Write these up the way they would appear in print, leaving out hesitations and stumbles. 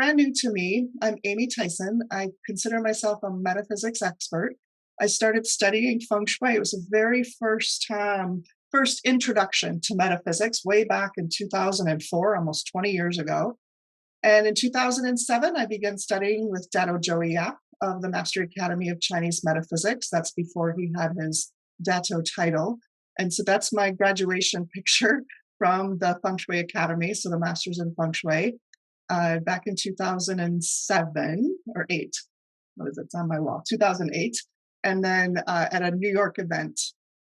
brand new to me. I'm Amy Tyson. I consider myself a metaphysics expert. I started studying Feng Shui. It was the very first introduction to metaphysics way back in 2004, almost 20 years ago. And in 2007, I began studying with Dato Joey Yap of the Master Academy of Chinese Metaphysics. That's before he had his Dato title. And so that's my graduation picture from the Feng Shui Academy, so the Masters in Feng Shui, back in 2007 or 8. What is it? It's on my wall, 2008. And then at a New York event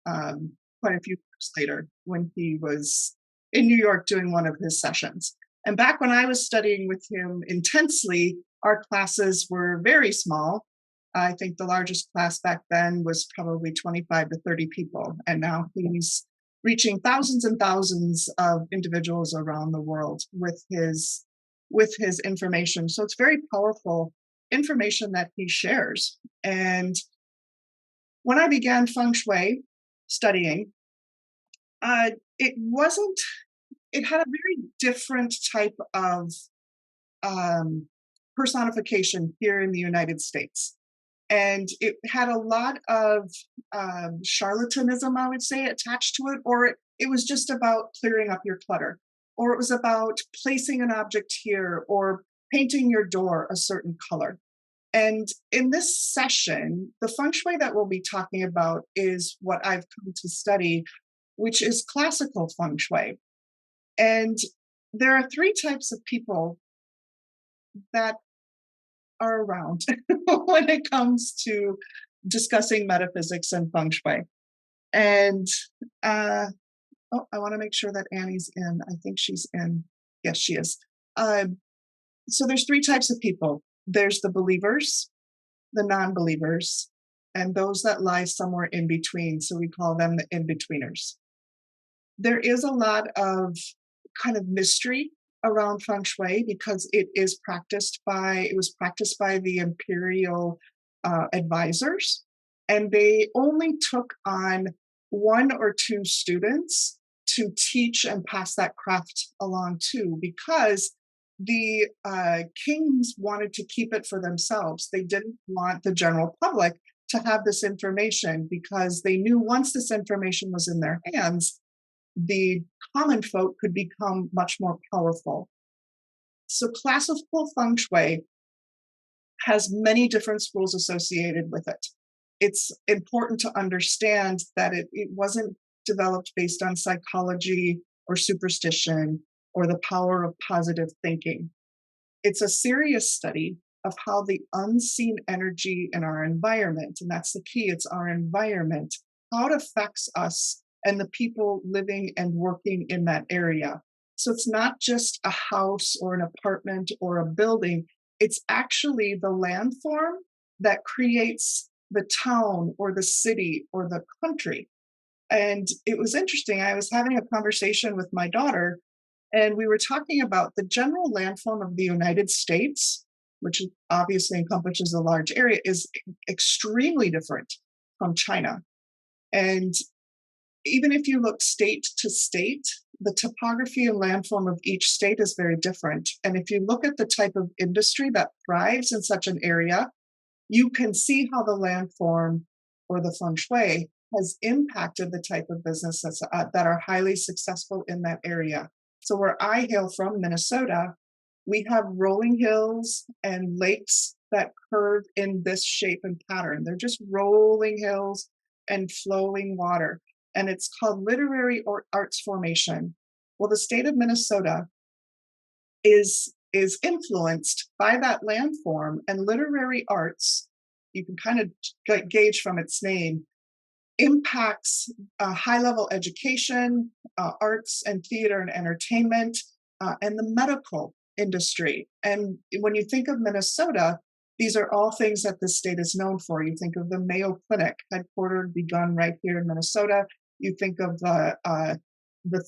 quite a few years later when he was in New York doing one of his sessions. And back when I was studying with him intensely, our classes were very small. I think the largest class back then was probably 25 to 30 people. And now he's reaching thousands and thousands of individuals around the world with his information. So it's very powerful information that he shares. And when I began Feng Shui studying, it had a very different type of personification here in the United States. And it had a lot of charlatanism, I would say, attached to it, or it was just about clearing up your clutter, or it was about placing an object here, or painting your door a certain color. And in this session, the Feng Shui that we'll be talking about is what I've come to study, which is classical Feng Shui. And there are 3 types of people that are around when it comes to discussing metaphysics and Feng Shui. And I want to make sure that Annie's in. I think she's in. Yes, she is. So there's 3 types of people. There's the believers, the non-believers, and those that lie somewhere in between. So we call them the in-betweeners. There is a lot of kind of mystery around Feng Shui because it was practiced by the imperial advisors, and they only took on 1 or 2 students to teach and pass that craft along to, because the kings wanted to keep it for themselves. They didn't want the general public to have this information because they knew once this information was in their hands, the common folk could become much more powerful. So classical Feng Shui has many different schools associated with it. It's important to understand that it wasn't developed based on psychology or superstition or the power of positive thinking. It's a serious study of how the unseen energy in our environment, and that's the key, it's our environment, how it affects us and the people living and working in that area. So it's not just a house or an apartment or a building, it's actually the landform that creates the town or the city or the country. And it was interesting, I was having a conversation with my daughter, and we were talking about the general landform of the United States, which obviously encompasses a large area, is extremely different from China. And even if you look state to state, the topography and landform of each state is very different. And if you look at the type of industry that thrives in such an area, you can see how the landform or the Feng Shui has impacted the type of businesses that are highly successful in that area. So where I hail from, Minnesota, we have rolling hills and lakes that curve in this shape and pattern. They're just rolling hills and flowing water. And it's called literary or arts formation. Well, the state of Minnesota is influenced by that landform, and literary arts, you can kind of gauge from its name, impacts high-level education, arts and theater and entertainment, and the medical industry. And when you think of Minnesota, these are all things that the state is known for. You think of the Mayo Clinic, headquartered, begun right here in Minnesota. You think of the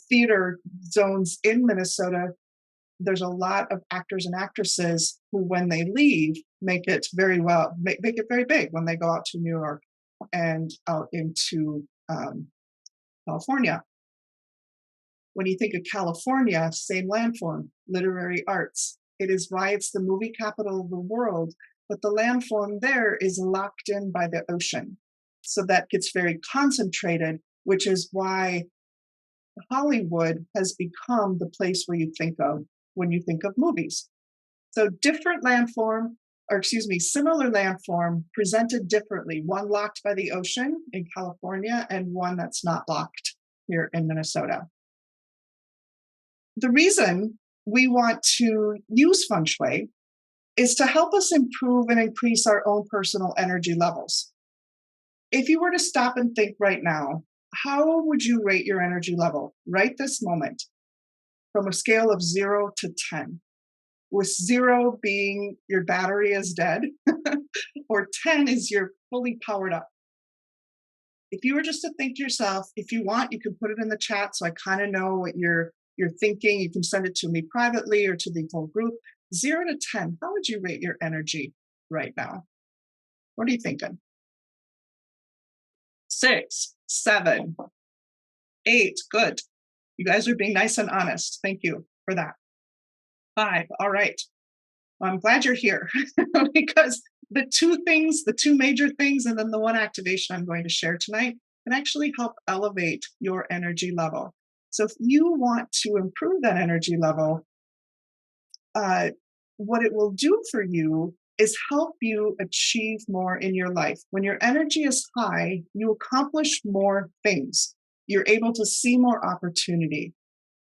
theater zones in Minnesota. There's a lot of actors and actresses who, when they leave, make it very big when they go out to New York and out into California. When you think of California, same landform, literary arts. It is why it's the movie capital of the world, but the landform there is locked in by the ocean. So that gets very concentrated, which is why Hollywood has become the place where you think of when you think of movies. So different landform, or excuse me, similar landform presented differently, one locked by the ocean in California and one that's not locked here in Minnesota. The reason we want to use Feng Shui is to help us improve and increase our own personal energy levels. If you were to stop and think right now, how would you rate your energy level right this moment from a scale of 0 to 10? With 0 being your battery is dead, or 10 is you're fully powered up. If you were just to think to yourself, if you want, you can put it in the chat so I kind of know what you're thinking. You can send it to me privately or to the whole group. 0 to 10, how would you rate your energy right now? What are you thinking? 6, 7, 8, good. You guys are being nice and honest. Thank you for that. 5, all right. Well, I'm glad you're here because the two major things, and then the one activation I'm going to share tonight can actually help elevate your energy level. So if you want to improve that energy level, what it will do for you is help you achieve more in your life. When your energy is high, you accomplish more things. You're able to see more opportunity.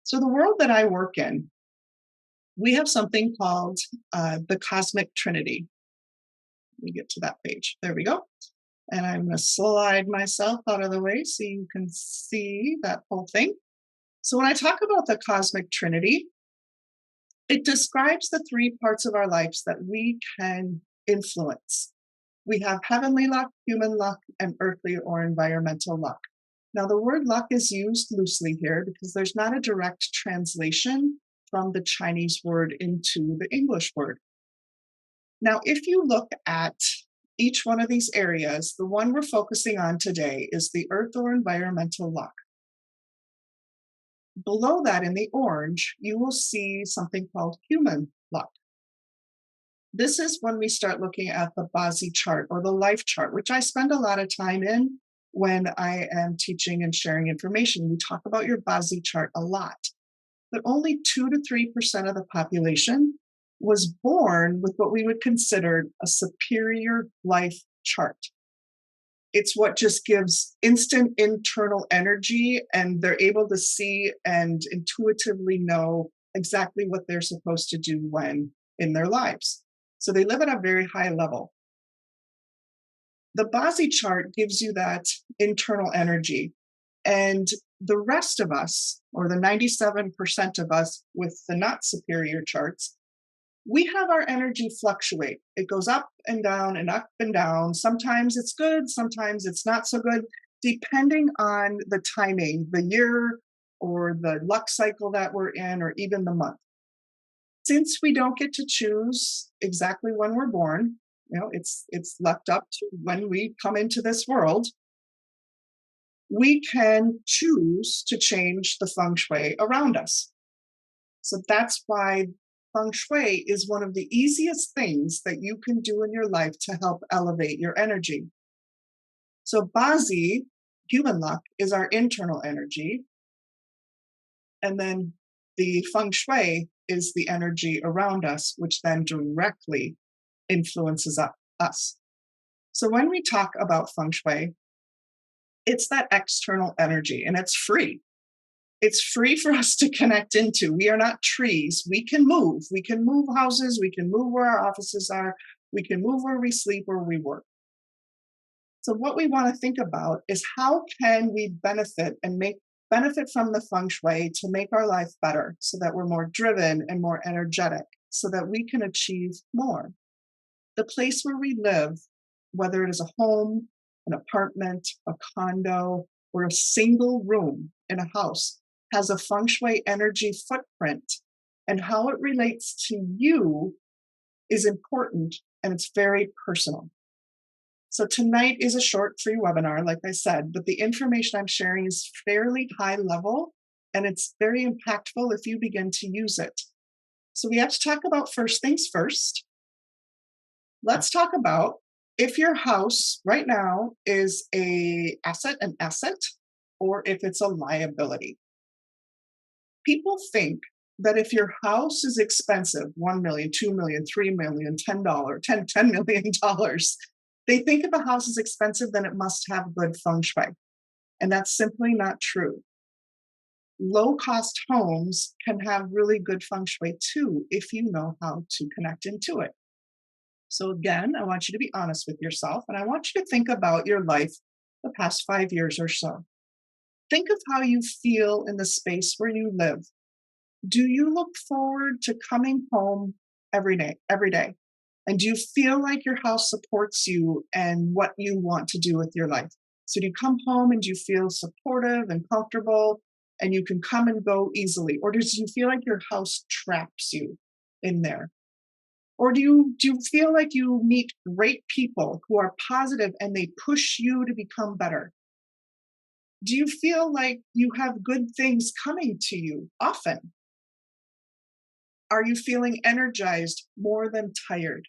So the world that I work in, we have something called the Cosmic Trinity. Let me get to that page. There we go. And I'm going to slide myself out of the way so you can see that whole thing. So when I talk about the Cosmic Trinity, it describes the 3 parts of our lives that we can influence. We have heavenly luck, human luck, and earthly or environmental luck. Now, the word luck is used loosely here because there's not a direct translation from the Chinese word into the English word. Now, if you look at each one of these areas, the one we're focusing on today is the earth or environmental luck. Below that in the orange, you will see something called human luck. This is when we start looking at the Bazi chart or the life chart, which I spend a lot of time in when I am teaching and sharing information. We talk about your Bazi chart a lot, but only 2 to 3% of the population was born with what we would consider a superior life chart. It's what just gives instant internal energy, and they're able to see and intuitively know exactly what they're supposed to do when in their lives. So they live at a very high level. The Bazi chart gives you that internal energy, and the rest of us, or the 97% of us with the not superior charts, we have our energy fluctuate. It goes up and down and up and down. Sometimes it's good, sometimes it's not so good, depending on the timing, the year or the luck cycle that we're in, or even the month. Since we don't get to choose exactly when we're born, it's left up to when we come into this world, we can choose to change the feng shui around us. So that's why Feng Shui is one of the easiest things that you can do in your life to help elevate your energy. So Bazi, human luck, is our internal energy. And then the Feng Shui is the energy around us, which then directly influences us. So when we talk about Feng Shui, it's that external energy, and it's free. It's free for us to connect into. We are not trees. We can move. We can move houses. We can move where our offices are. We can move where we sleep, where we work. So what we want to think about is how can we benefit from the feng shui to make our life better so that we're more driven and more energetic so that we can achieve more. The place where we live, whether it is a home, an apartment, a condo, or a single room in a house, has a feng shui energy footprint, and how it relates to you is important, and it's very personal. So tonight is a short free webinar, like I said, but the information I'm sharing is fairly high level, and it's very impactful if you begin to use it. So we have to talk about first things first. Let's talk about if your house right now is an asset, or if it's a liability. People think that if your house is expensive, 1 million, 2 million, 3 million, $10, 10 million, they think if a house is expensive, then it must have good feng shui. And that's simply not true. Low cost homes can have really good feng shui too, if you know how to connect into it. So, again, I want you to be honest with yourself and I want you to think about your life the past 5 years or so. Think of how you feel in the space where you live. Do you look forward to coming home every day? Every day? And do you feel like your house supports you and what you want to do with your life? So do you come home and do you feel supportive and comfortable and you can come and go easily? Or does you feel like your house traps you in there? Or do you feel like you meet great people who are positive and they push you to become better? Do you feel like you have good things coming to you often? Are you feeling energized more than tired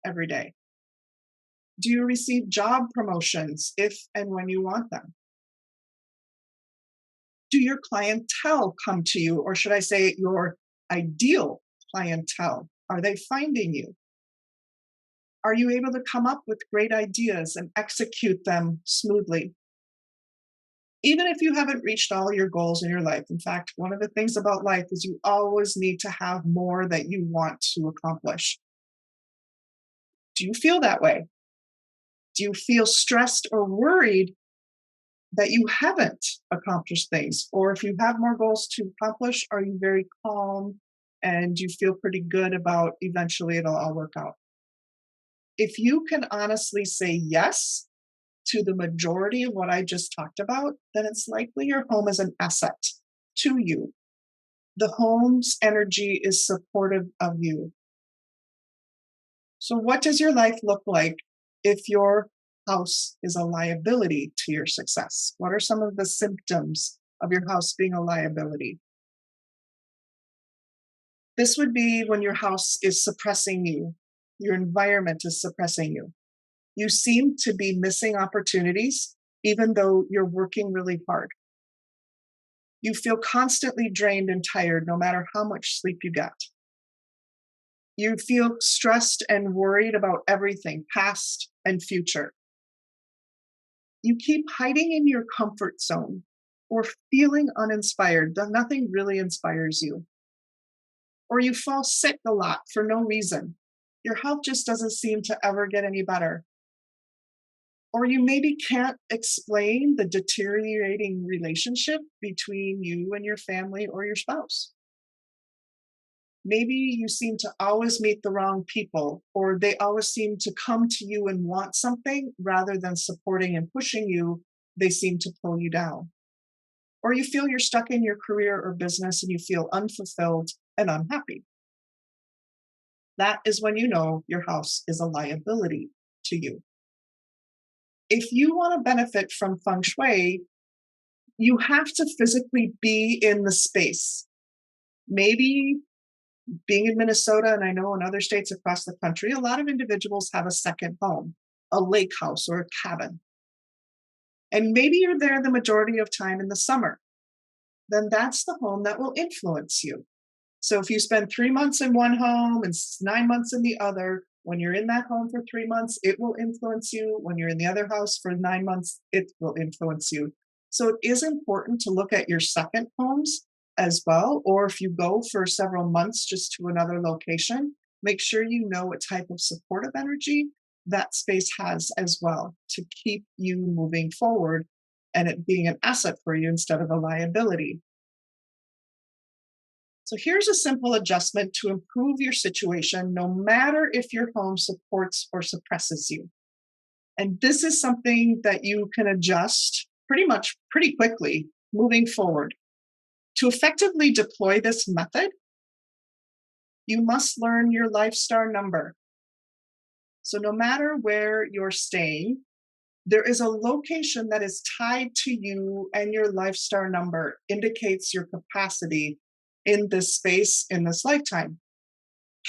every day? Do you receive job promotions if and when you want them? Do your clientele come to you, or should I say your ideal clientele? Are they finding you? Are you able to come up with great ideas and execute them smoothly? Even if you haven't reached all your goals in your life, in fact, one of the things about life is you always need to have more that you want to accomplish. Do you feel that way? Do you feel stressed or worried that you haven't accomplished things? Or if you have more goals to accomplish, are you very calm and you feel pretty good about eventually it'll all work out? If you can honestly say yes to the majority of what I just talked about, then it's likely your home is an asset to you. The home's energy is supportive of you. So, what does your life look like if your house is a liability to your success? What are some of the symptoms of your house being a liability? This would be when your house is suppressing you, your environment is suppressing you. You seem to be missing opportunities, even though you're working really hard. You feel constantly drained and tired no matter how much sleep you get. You feel stressed and worried about everything, past and future. You keep hiding in your comfort zone or feeling uninspired. Nothing really inspires you. Or you fall sick a lot for no reason. Your health just doesn't seem to ever get any better. Or you maybe can't explain the deteriorating relationship between you and your family or your spouse. Maybe you seem to always meet the wrong people, or they always seem to come to you and want something rather than supporting and pushing you, they seem to pull you down. Or you feel you're stuck in your career or business and you feel unfulfilled and unhappy. That is when you know your house is a liability to you. If you want to benefit from feng shui, you have to physically be in the space. Maybe being in Minnesota, and I know in other states across the country, a lot of individuals have a second home, a lake house or a cabin. And maybe you're there the majority of time in the summer. Then that's the home that will influence you. So if you spend 3 months in one home and 9 months in the other, when you're in that home for 3 months, it will influence you. When you're in the other house for 9 months, it will influence you. So it is important to look at your second homes as well. Or if you go for several months just to another location, make sure you know what type of supportive energy that space has as well to keep you moving forward and it being an asset for you instead of a liability. So here's a simple adjustment to improve your situation, no matter if your home supports or suppresses you. And this is something that you can adjust pretty much pretty quickly moving forward. To effectively deploy this method, you must learn your life star number. So no matter where you're staying, there is a location that is tied to you, and your life star number indicates your capacity in this space in this lifetime.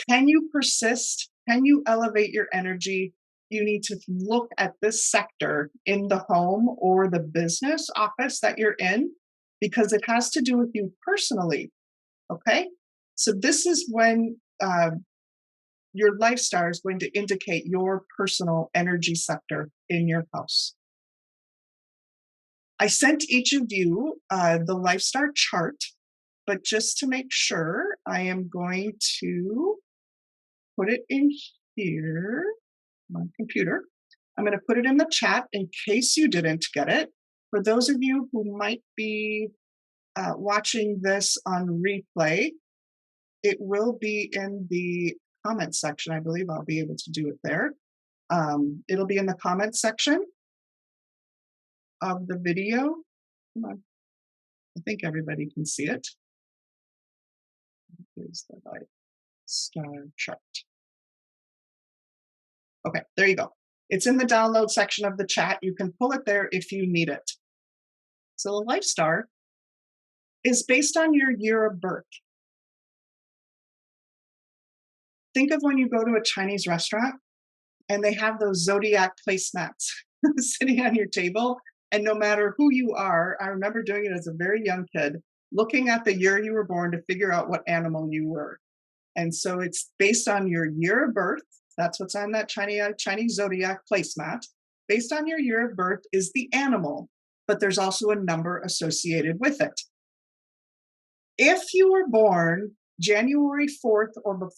Can you persist? Can you elevate your energy? You need to look at this sector in the home or the business office that you're in because it has to do with you personally. Okay. So, this is when your life star is going to indicate your personal energy sector in your house. I sent each of you the life star chart, but just to make sure, I am going to put it in here, my computer. I'm going to put it in the chat in case you didn't get it. For those of you who might be watching this on replay, it will be in the comment section. I believe I'll be able to do it there. It'll be in the comment section of the video. Come on. I think everybody can see it. Here's the light star chart. Okay, there you go. It's in the download section of the chat. You can pull it there if you need it. So the life star is based on your year of birth. Think of when you go to a Chinese restaurant and they have those zodiac placemats sitting on your table. And no matter who you are, I remember doing it as a very young kid, looking at the year you were born to figure out what animal you were. And so it's based on your year of birth. That's what's on that Chinese zodiac placemat. Based on your year of birth is the animal, but there's also a number associated with it. If you were born January 4th or,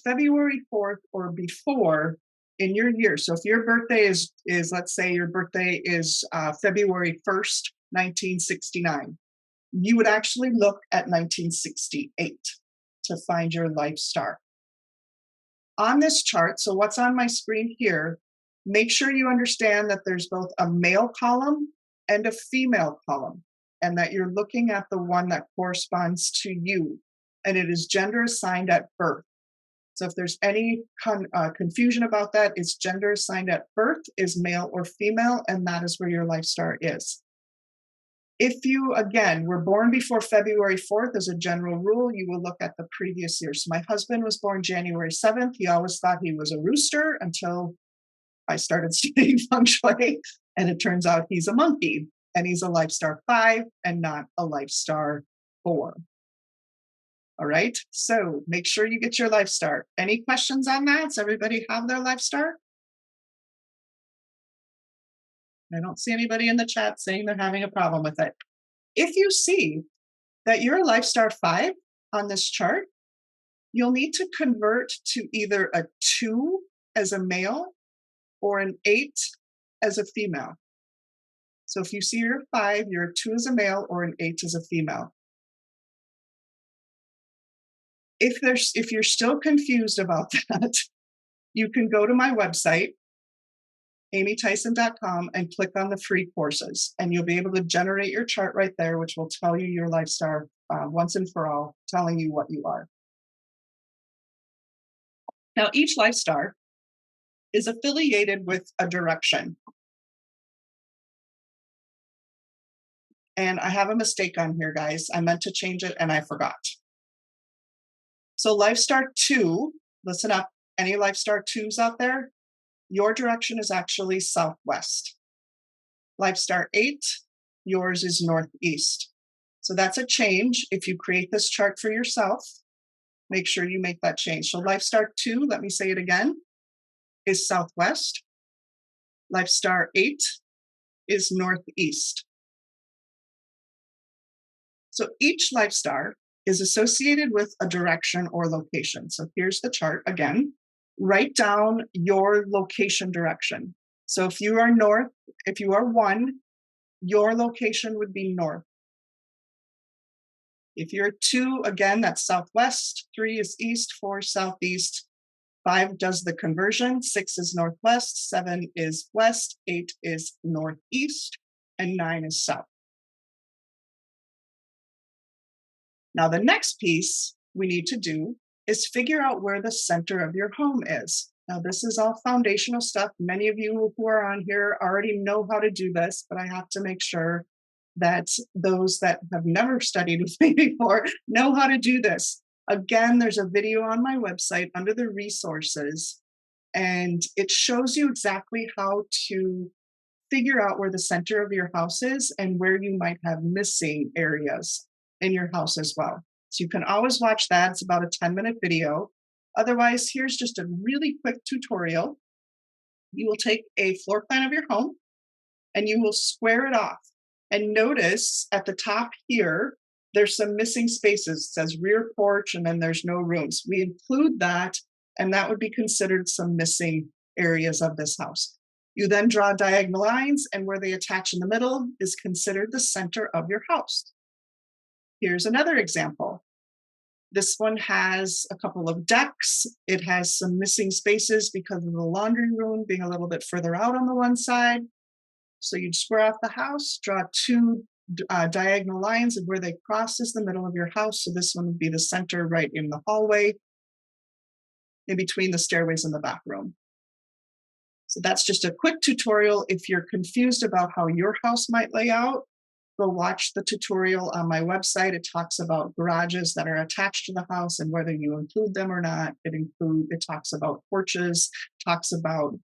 February 4th or before in your year. So if your birthday is let's say your birthday is February 1st, 1969, you would actually look at 1968 to find your life star. On this chart, so what's on my screen here, make sure you understand that there's both a male column and a female column, and that you're looking at the one that corresponds to you, and it is gender assigned at birth. So if there's any confusion about that, it's gender assigned at birth is male or female, and that is where your life star is. If you, again, were born before February 4th, as a general rule, you will look at the previous year. So my husband was born January 7th. He always thought he was a rooster until I started studying Feng Shui, and it turns out he's a monkey, and he's a life star 5 and not a life star 4. All right, so make sure you get your life star. Any questions on that? Does everybody have their life star? I don't see anybody in the chat saying they're having a problem with it. If you see that you're a life star 5 on this chart, you'll need to convert to either a 2 as a male or an 8 as a female. So if you see you're a 5, you're a 2 as a male or an 8 as a female. If you're still confused about that, you can go to my website, amytyson.com, and click on the free courses, and you'll be able to generate your chart right there, which will tell you your life star once and for all, telling you what you are. Now, each life star is affiliated with a direction. And I have a mistake on here, guys. I meant to change it and I forgot. So life star 2, listen up, any life star 2s out there, your direction is actually southwest. Life star 8, yours is northeast. So that's a change. If you create this chart for yourself, make sure you make that change. So life star 2, let me say it again, is southwest. Life star 8 is northeast. So each life star is associated with a direction or location. So here's the chart again. Write down your location direction. So if you are north, if you are 1, your location would be north. If you're 2, again, that's southwest, 3 is east, 4 is southeast, 5 does the conversion, 6 is northwest, 7 is west, 8 is northeast, and 9 is south. Now, the next piece we need to do is figure out where the center of your home is. Now, this is all foundational stuff. Many of you who are on here already know how to do this, but I have to make sure that those that have never studied with me before know how to do this. Again, there's a video on my website under the resources, and it shows you exactly how to figure out where the center of your house is and where you might have missing areas in your house as well. So you can always watch that. It's about a 10-minute video. Otherwise, here's just a really quick tutorial. You will take a floor plan of your home and you will square it off. And notice at the top here, there's some missing spaces. It says rear porch, and then there's no rooms. We include that, and that would be considered some missing areas of this house. You then draw diagonal lines, and where they attach in the middle is considered the center of your house. Here's another example. This one has a couple of decks. It has some missing spaces because of the laundry room being a little bit further out on the one side. So you'd square off the house, draw two diagonal lines, and where they cross is the middle of your house. So this one would be the center right in the hallway, in between the stairways and the back room. So that's just a quick tutorial. If you're confused about how your house might lay out, go watch the tutorial on my website. It talks about garages that are attached to the house and whether you include them or not. It talks about porches, talks about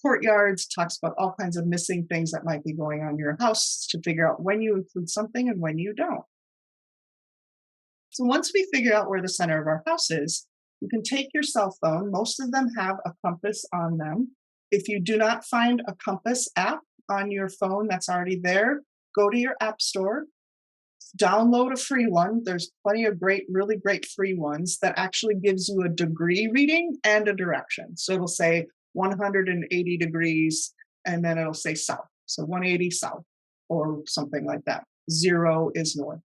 courtyards, talks about all kinds of missing things that might be going on in your house to figure out when you include something and when you don't. So once we figure out where the center of our house is, you can take your cell phone. Most of them have a compass on them. If you do not find a compass app on your phone that's already there, go to your app store, download a free one. There's plenty of really great free ones that actually gives you a degree reading and a direction. So it'll say 180 degrees, and then it'll say south. So 180 south or something like that. 0 is north.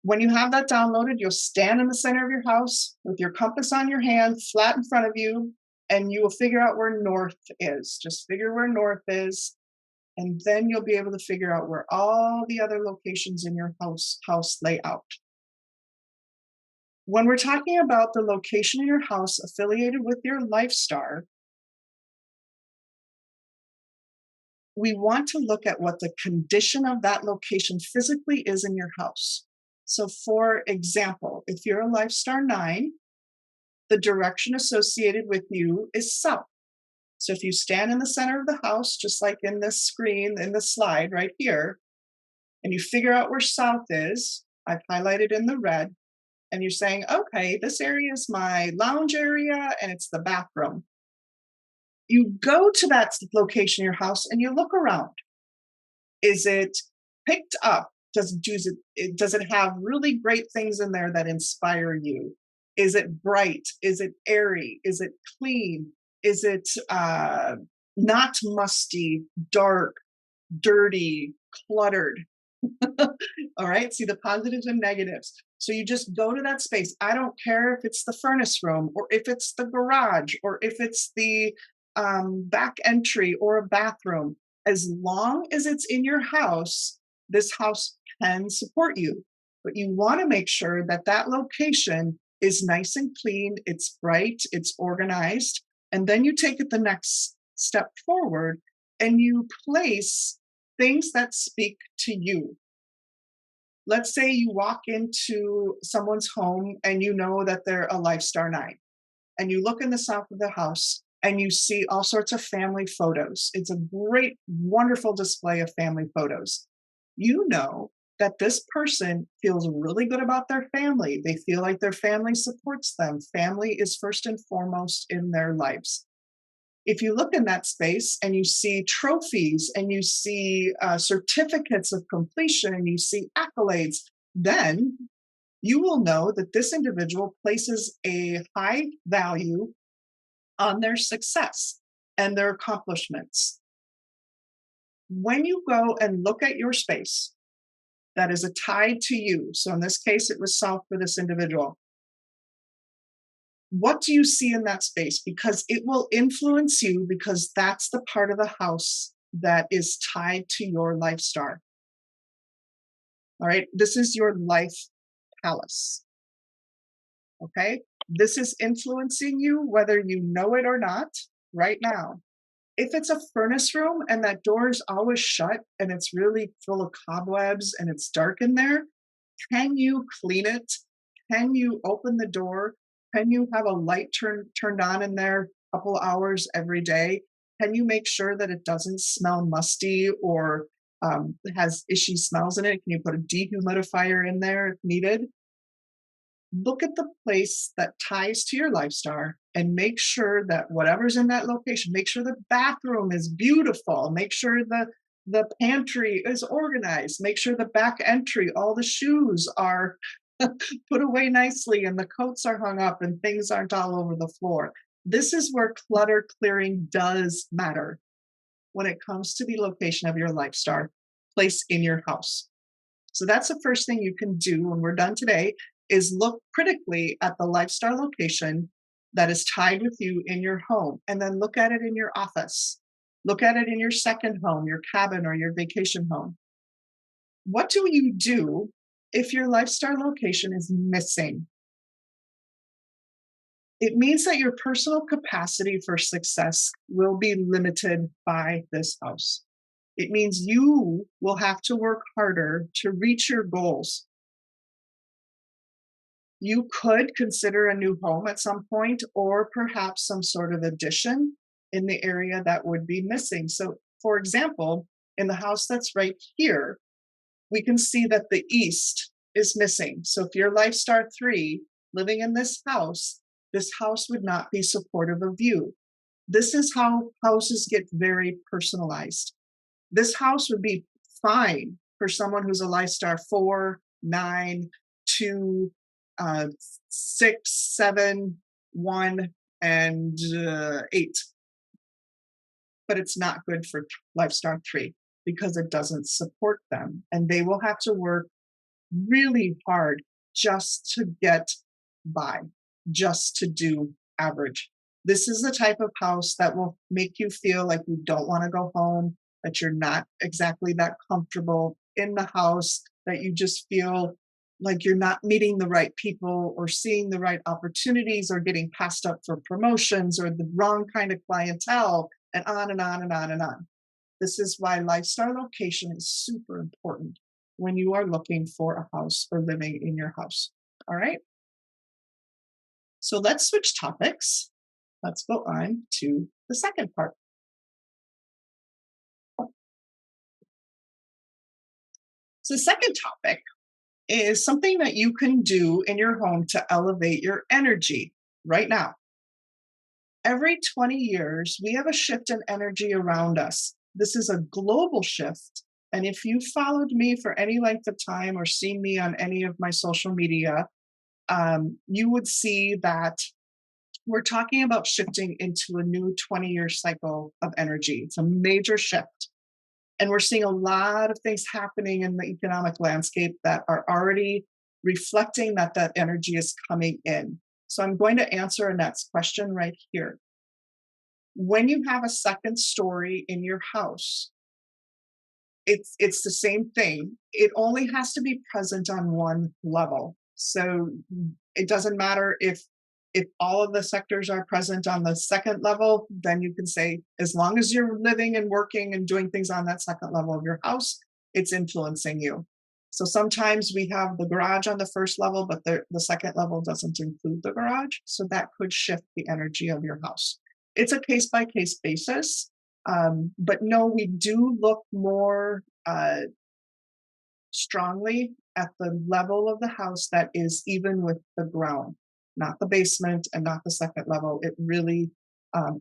When you have that downloaded, you'll stand in the center of your house with your compass on your hand, flat in front of you, and you will figure out where north is. Just figure where north is, and then you'll be able to figure out where all the other locations in your house lay out. When we're talking about the location in your house affiliated with your life star, we want to look at what the condition of that location physically is in your house. So for example, if you're a life star 9, the direction associated with you is south. So if you stand in the center of the house, just like in this screen, in the slide right here, and you figure out where south is, I've highlighted in the red, and you're saying, okay, this area is my lounge area and it's the bathroom. You go to that location in your house and you look around. Is it picked up? Does it have really great things in there that inspire you? Is it bright? Is it airy? Is it clean? Is it not musty, dark, dirty, cluttered? All right, see the positives and negatives. So you just go to that space. I don't care if it's the furnace room or if it's the garage or if it's the back entry or a bathroom. As long as it's in your house, this house can support you. But you want to make sure that that location is nice and clean, it's bright, it's organized. And then you take it the next step forward and you place things that speak to you. Let's say you walk into someone's home and you know that they're a life star 9, and you look in the south of the house and you see all sorts of family photos. It's a great, wonderful display of family photos. You know that this person feels really good about their family. They feel like their family supports them. Family is first and foremost in their lives. If you look in that space and you see trophies and you see certificates of completion and you see accolades, then you will know that this individual places a high value on their success and their accomplishments. When you go and look at your space that is tied to you, so in this case, it was south for this individual, what do you see in that space? Because it will influence you, because that's the part of the house that is tied to your life star. All right, this is your life palace. Okay, this is influencing you whether you know it or not right now. If it's a furnace room and that door is always shut and it's really full of cobwebs and it's dark in there, can you clean it? Can you open the door? Can you have a light turned on in there a couple hours every day? Can you make sure that it doesn't smell musty or has ishy smells in it? Can you put a dehumidifier in there if needed? Look at the place that ties to your lifestyle and make sure that whatever's in that location, make sure the bathroom is beautiful, make sure the pantry is organized, make sure the back entry, all the shoes are put away nicely and the coats are hung up and things aren't all over the floor. This is where clutter clearing does matter when it comes to the location of your lifestyle place in your house. So that's the first thing you can do when we're done today is look critically at the lifestyle location that is tied with you in your home and then look at it in your office. Look at it in your second home, your cabin or your vacation home. What do you do if your lifestyle location is missing? It means that your personal capacity for success will be limited by this house. It means you will have to work harder to reach your goals. You could consider a new home at some point, or perhaps some sort of addition in the area that would be missing. So, for example, in the house that's right here, we can see that the east is missing. So, if you're Lifestar 3 living in this house would not be supportive of you. This is how houses get very personalized. This house would be fine for someone who's a Lifestar 4, 9, 2, 6, 7, 1, and 8. But it's not good for Lifestar 3 because it doesn't support them. And they will have to work really hard just to get by, just to do average. This is the type of house that will make you feel like you don't want to go home, that you're not exactly that comfortable in the house, that you just feel like you're not meeting the right people or seeing the right opportunities or getting passed up for promotions or the wrong kind of clientele, and on and on and on and on. This is why lifestyle location is super important when you are looking for a house or living in your house. All right. So let's switch topics. Let's go on to the second part. So the second topic is something that you can do in your home to elevate your energy right now. Every 20 years, we have a shift in energy around us. This is a global shift. And if you followed me for any length of time or seen me on any of my social media, you would see that we're talking about shifting into a new 20-year cycle of energy. It's a major shift. And we're seeing a lot of things happening in the economic landscape that are already reflecting that that energy is coming in. So I'm going to answer Annette's question right here. When you have a second story in your house, it's the same thing. It only has to be present on one level. So it doesn't matter if all of the sectors are present on the second level, then you can say, as long as you're living and working and doing things on that second level of your house, it's influencing you. So sometimes we have the garage on the first level, but the second level doesn't include the garage. So that could shift the energy of your house. It's a case by case basis. But no, we do look more strongly at the level of the house that is even with the ground, not the basement and not the second level. It really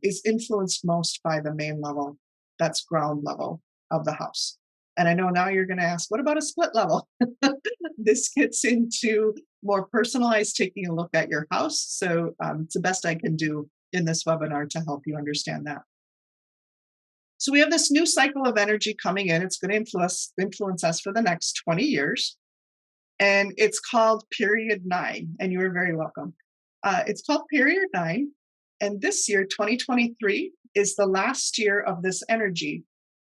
is influenced most by the main level, that's ground level of the house. And I know now you're going to ask, what about a split level? This gets into more personalized taking a look at your house. So it's the best I can do in this webinar to help you understand that. So we have this new cycle of energy coming in. It's going to influence us for the next 20 years. And it's called Period 9. And you are very welcome. It's called Period 9. And this year, 2023, is the last year of this energy.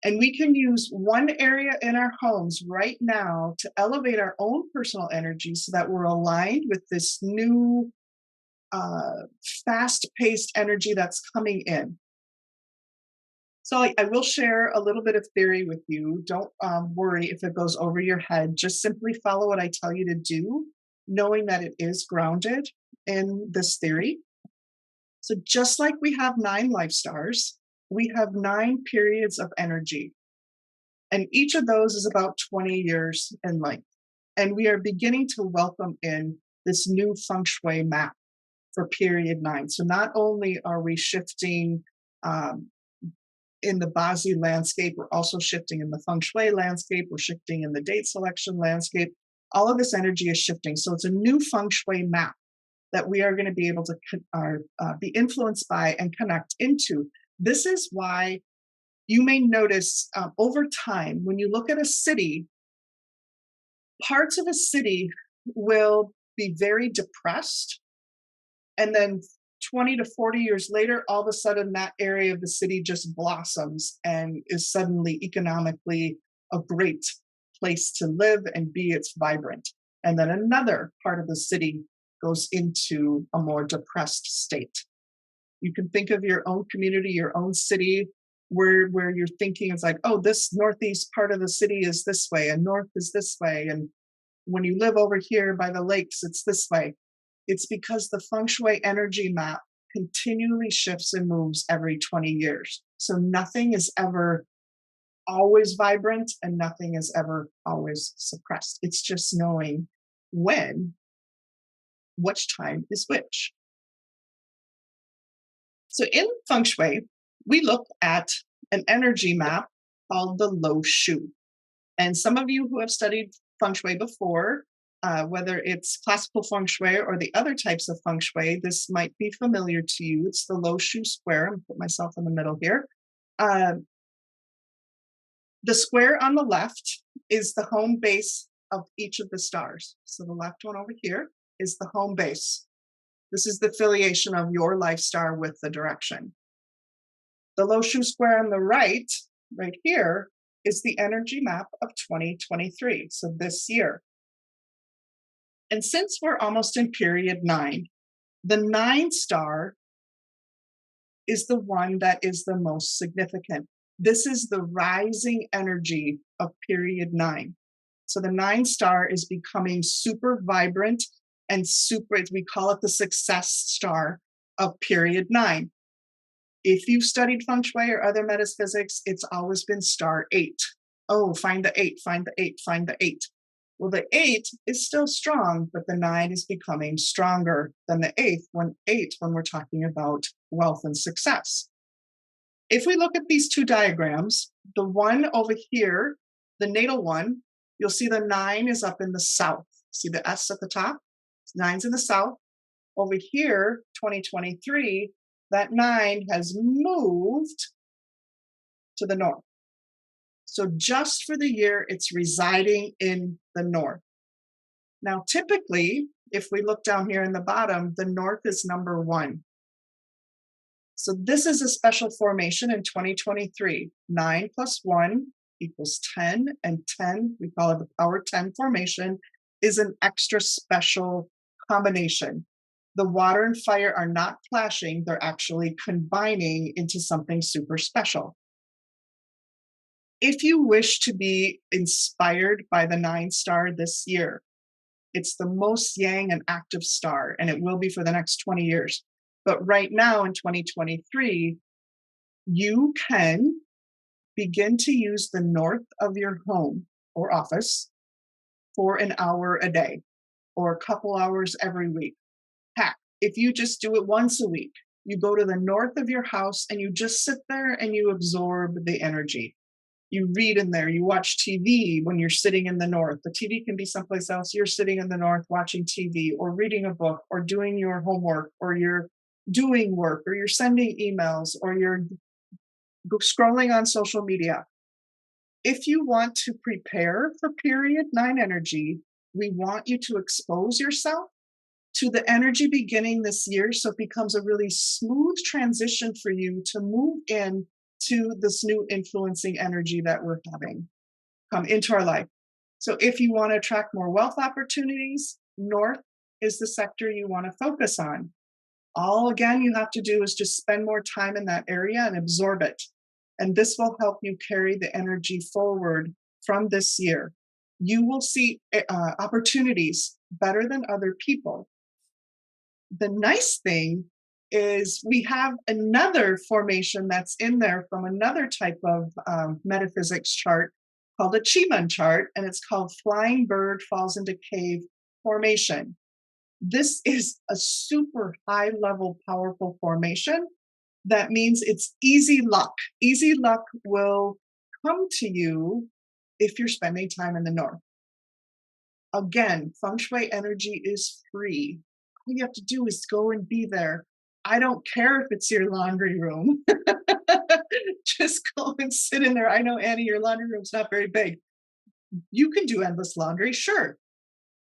And we can use one area in our homes right now to elevate our own personal energy so that we're aligned with this new fast-paced energy that's coming in. So I will share a little bit of theory with you. Don't worry if it goes over your head. Just simply follow what I tell you to do. knowing that it is grounded in this theory. So just like we have 9 life stars, we have 9 periods of energy. And each of those is about 20 years in length. And we are beginning to welcome in this new feng shui map for period 9. So not only are we shifting um, in the Bazi landscape, we're also shifting in the feng shui landscape, we're shifting in the date selection landscape. All of this energy is shifting. So it's a new feng shui map that we are going to be able to be influenced by and connect into. This is why you may notice over time, when you look at a city, parts of a city will be very depressed. And then 20 to 40 years later, all of a sudden that area of the city just blossoms and is suddenly economically a great place to live and be. It's vibrant. And then another part of the city goes into a more depressed state. You can think of your own community, your own city, where you're thinking it's like, oh, this northeast part of the city is this way, and north is this way. And when you live over here by the lakes, it's this way. It's because the feng shui energy map continually shifts and moves every 20 years. So nothing is ever always vibrant and nothing is ever always suppressed. It's just knowing when, which time is which. So in feng shui, we look at an energy map called the Lo Shu. And some of you who have studied feng shui before, whether it's classical feng shui or the other types of feng shui, this might be familiar to you. It's the Lo Shu square. I'm going to put myself in the middle here. The square on the left is the home base of each of the stars. So the left one over here is the home base. This is the affiliation of your life star with the direction. The Lo Shu square on the right here, is the energy map of 2023, so this year. And since we're almost in period 9, the 9 star is the one that is the most significant. This is the rising energy of period 9. So the 9 star is becoming super vibrant and super, we call it the success star of period 9. If you've studied feng shui or other metaphysics, it's always been star 8. Oh, find the 8, find the 8, find the 8. Well, the 8 is still strong, but the 9 is becoming stronger than the 8 when we're talking about wealth and success. If we look at these two diagrams, the one over here, the natal one, you'll see the 9 is up in the south. See the S at the top? 9's in the south. Over here, 2023, that 9 has moved to the north. So just for the year, it's residing in the north. Now, typically, if we look down here in the bottom, the north is number 1. So this is a special formation in 2023. 9 plus 1 equals 10, and 10, we call it the power 10 formation, is an extra special combination. The water and fire are not clashing, they're actually combining into something super special. If you wish to be inspired by the 9 star this year, it's the most yang and active star, and it will be for the next 20 years. But right now in 2023, you can begin to use the north of your home or office for an hour a day or a couple hours every week. Heck, if you just do it once a week, you go to the north of your house and you just sit there and you absorb the energy. You read in there, you watch TV when you're sitting in the north. The TV can be someplace else. You're sitting in the north watching TV or reading a book or doing your homework or you're doing work or you're sending emails or you're scrolling on social media. If you want to prepare for period 9 energy, we want you to expose yourself to the energy beginning this year so it becomes a really smooth transition for you to move in to this new influencing energy that we're having come into our life. So if you want to attract more wealth opportunities, north is the sector you want to focus on. All again you have to do is just spend more time in that area and absorb it. And this will help you carry the energy forward from this year. You will see opportunities better than other people. The nice thing is we have another formation that's in there from another type of metaphysics chart called a Chiman chart, and it's called Flying Bird Falls into Cave Formation. This is a super high level, powerful formation. That means it's easy luck. Easy luck will come to you if you're spending time in the north. Again, feng shui energy is free. All you have to do is go and be there. I don't care if it's your laundry room. Just go and sit in there. I know, Annie, your laundry room's not very big. You can do endless laundry, sure.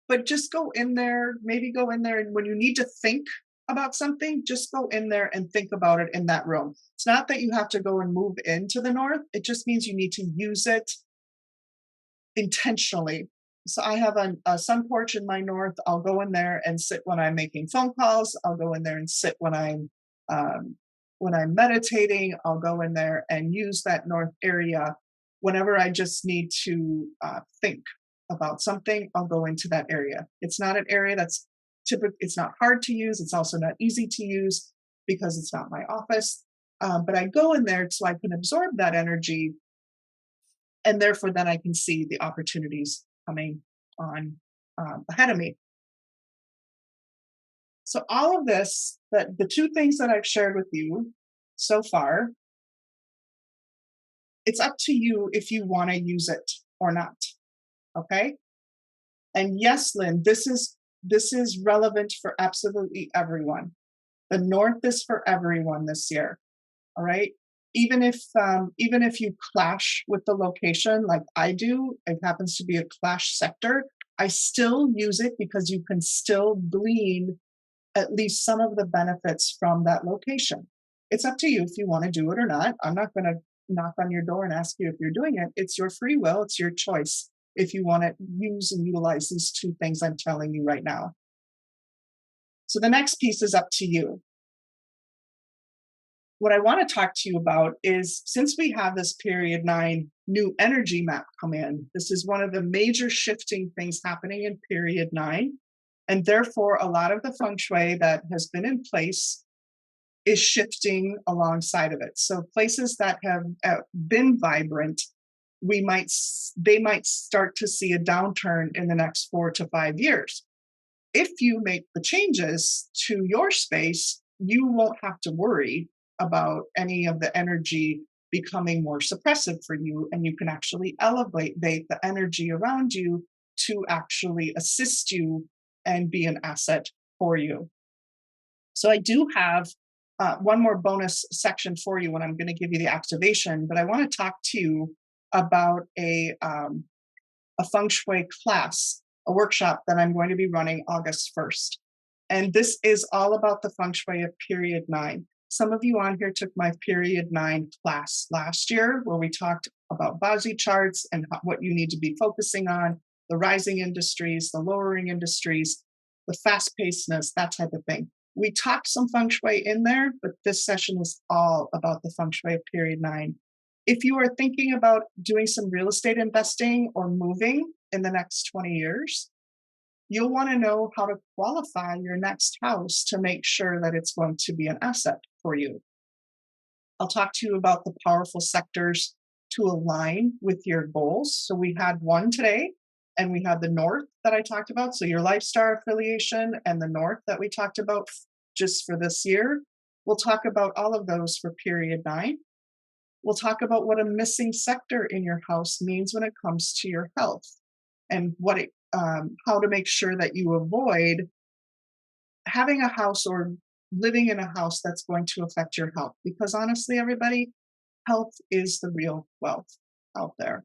But just go in there, maybe go in there, and when you need to think about something, just go in there and think about it in that room. It's not that you have to go and move into the north. It just means you need to use it intentionally. So I have a sun porch in my north. I'll go in there and sit when I'm making phone calls. I'll go in there and sit when I'm meditating. I'll go in there and use that north area whenever I just need to think about something. I'll go into that area. It's not an area that's typically. It's not hard to use. It's also not easy to use because it's not my office. But I go in there so I can absorb that energy, and therefore then I can see the opportunities coming on ahead of me. So all of this, that the two things that I've shared with you so far, it's up to you if you want to use it or not. Okay? And yes, Lynn, this is relevant for absolutely everyone. The north is for everyone this year. All right? Even if you clash with the location like I do, it happens to be a clash sector, I still use it because you can still glean at least some of the benefits from that location. It's up to you if you want to do it or not. I'm not going to knock on your door and ask you if you're doing it. It's your free will, it's your choice if you want to use and utilize these two things I'm telling you right now. So the next piece is up to you. What I want to talk to you about is, since we have this period 9 new energy map come in, this is one of the major shifting things happening in period 9. And therefore, a lot of the feng shui that has been in place is shifting alongside of it. So places that have been vibrant, they might start to see a downturn in the next 4 to 5 years. If you make the changes to your space, you won't have to worry about any of the energy becoming more suppressive for you, and you can actually elevate the energy around you to actually assist you and be an asset for you. So I do have one more bonus section for you when I'm going to give you the activation, but I want to talk to you about a feng shui class, a workshop that I'm going to be running August 1st. And this is all about the feng shui of period 9. Some of you on here took my period 9 class last year, where we talked about Bazi charts and what you need to be focusing on, the rising industries, the lowering industries, the fast-pacedness, that type of thing. We talked some feng shui in there, but this session is all about the feng shui of period 9. If you are thinking about doing some real estate investing or moving in the next 20 years, you'll want to know how to qualify your next house to make sure that it's going to be an asset for you. I'll talk to you about the powerful sectors to align with your goals. So we had one today, and we had the north that I talked about. So your lifestyle affiliation and the north that we talked about just for this year. We'll talk about all of those for period 9. We'll talk about what a missing sector in your house means when it comes to your health, and how to make sure that you avoid having a house or living in a house that's going to affect your health. Because honestly, everybody, health is the real wealth out there.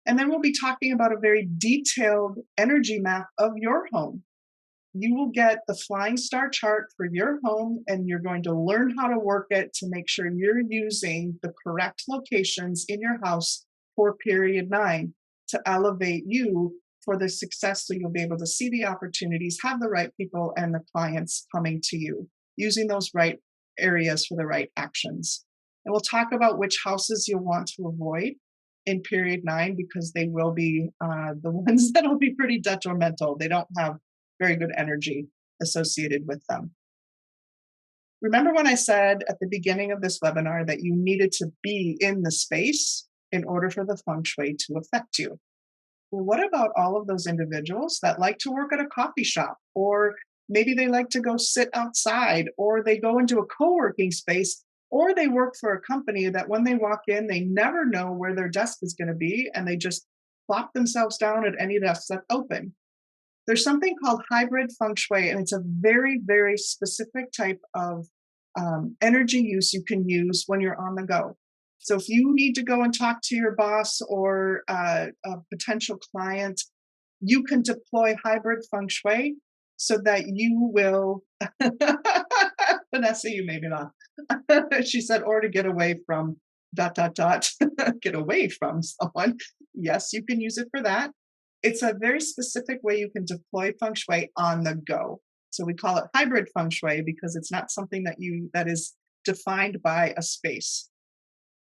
And then we'll be talking about a very detailed energy map of your home. You will get the flying star chart for your home, and you're going to learn how to work it to make sure you're using the correct locations in your house for period 9 to elevate you for the success, so you'll be able to see the opportunities, have the right people and the clients coming to you, using those right areas for the right actions. And we'll talk about which houses you'll want to avoid in period 9 because they will be the ones that will be pretty detrimental. They don't have very good energy associated with them. Remember when I said at the beginning of this webinar that you needed to be in the space in order for the feng shui to affect you? Well, what about all of those individuals that like to work at a coffee shop, or maybe they like to go sit outside, or they go into a co-working space, or they work for a company that when they walk in, they never know where their desk is going to be, and they just plop themselves down at any desk that's open. There's something called hybrid feng shui, and it's a very, very specific type of energy use you can use when you're on the go. So if you need to go and talk to your boss or a potential client, you can deploy hybrid feng shui so that you will, Vanessa, you made me laugh. She said, or to get away from dot, dot, dot, get away from someone. Yes, you can use it for that. It's a very specific way you can deploy feng shui on the go. So we call it hybrid feng shui because it's not something that is defined by a space.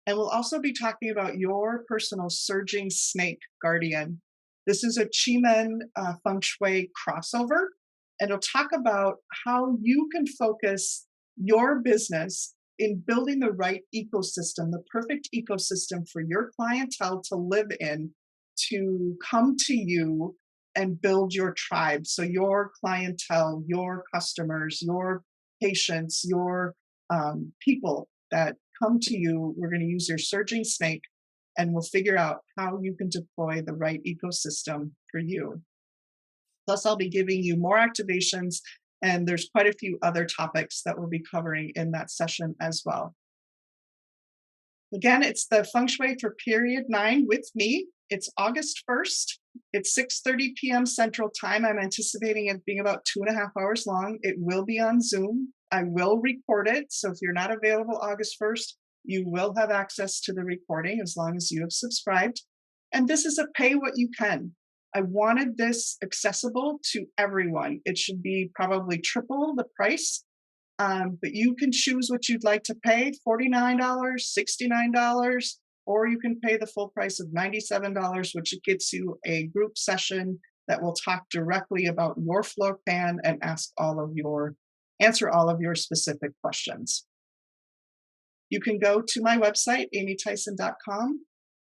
And we'll also be talking about your personal surging snake guardian. This is a Qimen feng shui crossover, and it'll talk about how you can focus your business in building the right ecosystem, the perfect ecosystem for your clientele to live in, to come to you and build your tribe. So your clientele, your customers, your patients, your people that come to you, we're going to use your surging snake and we'll figure out how you can deploy the right ecosystem for you. Plus, I'll be giving you more activations, and there's quite a few other topics that we'll be covering in that session as well. Again, it's the Feng Shui for period 9 with me. It's August 1st. It's 6:30 p.m. Central Time. I'm anticipating it being about 2.5 hours long. It will be on Zoom. I will record it. So if you're not available August 1st, you will have access to the recording as long as you have subscribed. And this is a pay what you can. I wanted this accessible to everyone. It should be probably triple the price. But you can choose what you'd like to pay, $49, $69, or you can pay the full price of $97, which gets you a group session that will talk directly about your floor plan and answer all of your specific questions. You can go to my website, amytyson.com,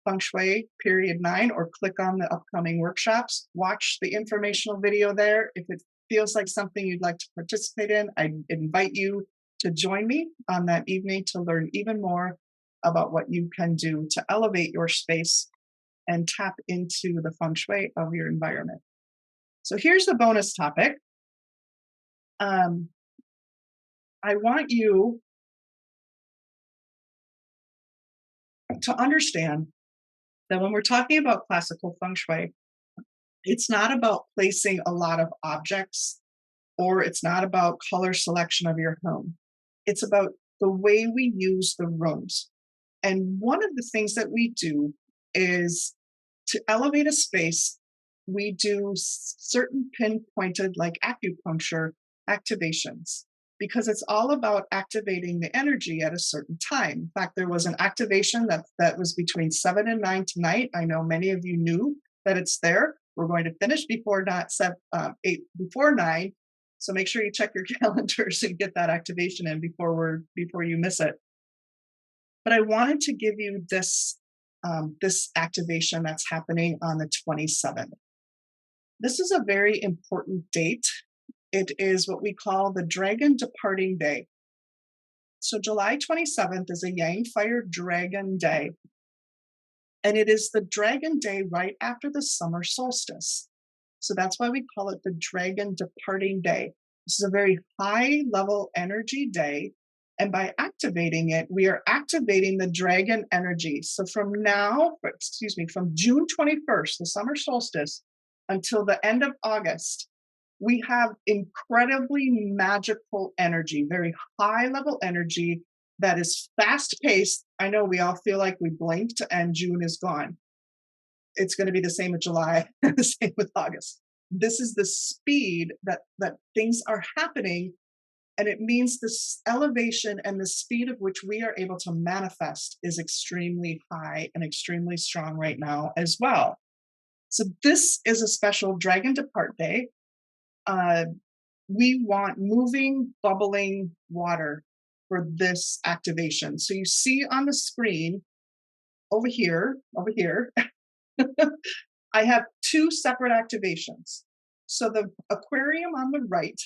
Feng Shui period 9, or click on the upcoming workshops. Watch the informational video there. If it feels like something you'd like to participate in, I invite you to join me on that evening to learn even more about what you can do to elevate your space and tap into the feng shui of your environment. So here's the bonus topic. I want you to understand that when we're talking about classical feng shui, it's not about placing a lot of objects, or it's not about color selection of your home. It's about the way we use the rooms. And one of the things that we do is to elevate a space, we do certain pinpointed, like acupuncture activations, because it's all about activating the energy at a certain time. In fact, there was an activation that was between 7 and 9 tonight. I know many of you knew that it's there. We're going to finish before 9. So make sure you check your calendars and get that activation in before you miss it. But I wanted to give you this activation that's happening on the 27th. This is a very important date. It is what we call the Dragon Departing Day. So July 27th is a Yang Fire Dragon Day. And it is the Dragon Day right after the summer solstice. So that's why we call it the Dragon Departing Day. This is a very high level energy day. And by activating it, we are activating the dragon energy. So from June 21st, the summer solstice, until the end of August, we have incredibly magical energy, very high level energy that is fast paced. I know we all feel like we blinked and June is gone. It's going to be the same with July, the same with August. This is the speed that things are happening And it means this elevation and the speed of which we are able to manifest is extremely high and extremely strong right now as well. So this is a special Dragon Depart Day. Uh, we want moving, bubbling water for this activation. So you see on the screen over here, I have two separate activations. So the aquarium on the right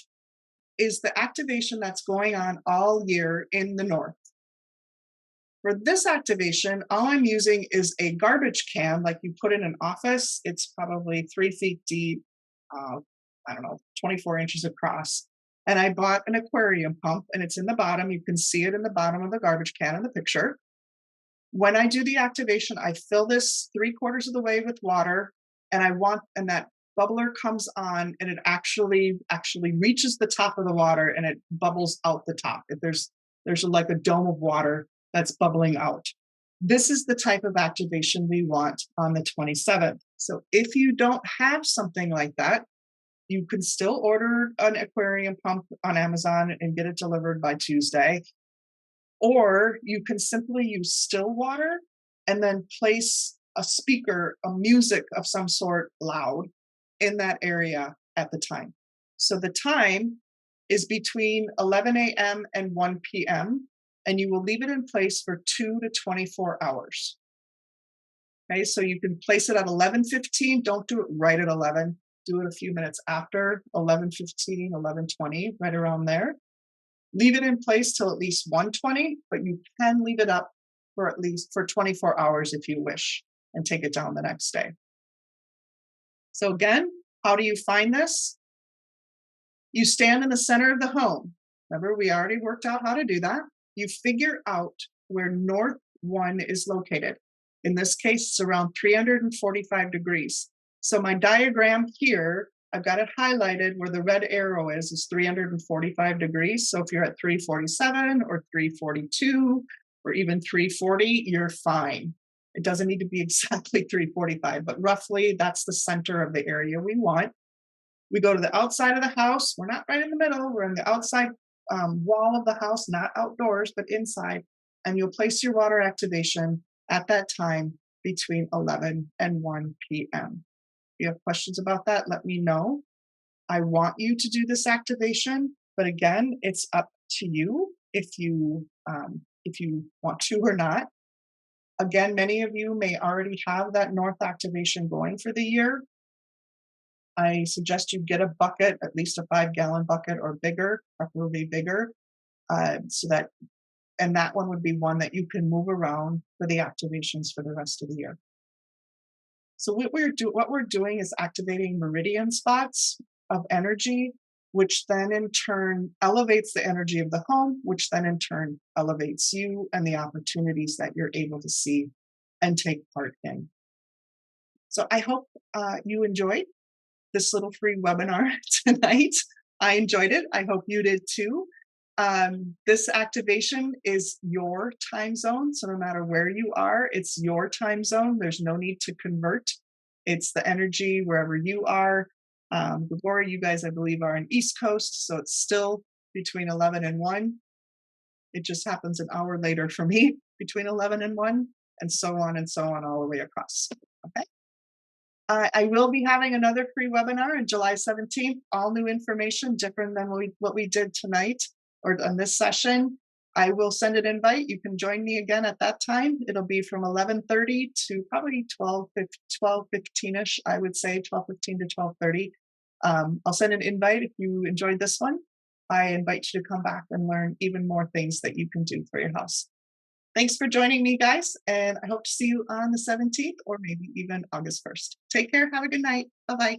is the activation that's going on all year in the north. For this activation, all I'm using is a garbage can, like you put in an office. It's probably 3 feet deep, uh, I don't know, 24 inches across. And I bought an aquarium pump, and it's in the bottom. You can see it in the bottom of the garbage can in the picture. When I do the activation, I fill this 3/4 of the way with water, and that bubbler comes on, and it actually reaches the top of the water, and it bubbles out the top. There's like a dome of water that's bubbling out. This is the type of activation we want on the 27th. So if you don't have something like that, you can still order an aquarium pump on Amazon and get it delivered by Tuesday. Or you can simply use still water and then place a speaker, a music of some sort loud in that area at the time. So the time is between 11 a.m. and 1 p.m., and you will leave it in place for 2 to 24 hours. Okay, so you can place it at 11:15. Don't do it right at 11. Do it a few minutes after 11:15, 11:20, right around there. Leave it in place till at least 1:20, but you can leave it up for at least for 24 hours if you wish, and take it down the next day. So again, how do you find this? You stand in the center of the home. Remember, we already worked out how to do that. You figure out where North 1 is located. In this case, it's around 345 degrees. So my diagram here, I've got it highlighted where the red arrow is 345 degrees. So if you're at 347 or 342 or even 340, you're fine. It doesn't need to be exactly 345, but roughly that's the center of the area we want. We go to the outside of the house. We're not right in the middle. We're in the outside wall of the house, not outdoors, but inside. And you'll place your water activation at that time between 11 and 1 p.m. If you have questions about that, let me know. I want you to do this activation, but again, it's up to you if you want to or not. Again, many of you may already have that north activation going for the year. I suggest you get a bucket, at least a 5-gallon bucket or bigger, preferably bigger, and that one would be one that you can move around for the activations for the rest of the year. So what we're doing is activating meridian spots of energy, which then in turn elevates the energy of the home, which then in turn elevates you and the opportunities that you're able to see and take part in. So I hope you enjoyed this little free webinar tonight. I enjoyed it. I hope you did too. This activation is your time zone. So no matter where you are, it's your time zone. There's no need to convert. It's the energy wherever you are. Before you guys, I believe, are on East Coast. So it's still between 11 and 1. It just happens an hour later for me between 11 and 1, and so on all the way across. Okay. I will be having another free webinar on July 17th, all new information, different than what we did tonight or on this session. I will send an invite. You can join me again at that time. It'll be from 11:30 to probably 12:15ish, I would say, 12:15 to 12:30. I'll send an invite if you enjoyed this one. I invite you to come back and learn even more things that you can do for your house. Thanks for joining me, guys, and I hope to see you on the 17th or maybe even August 1st. Take care. Have a good night. Bye-bye.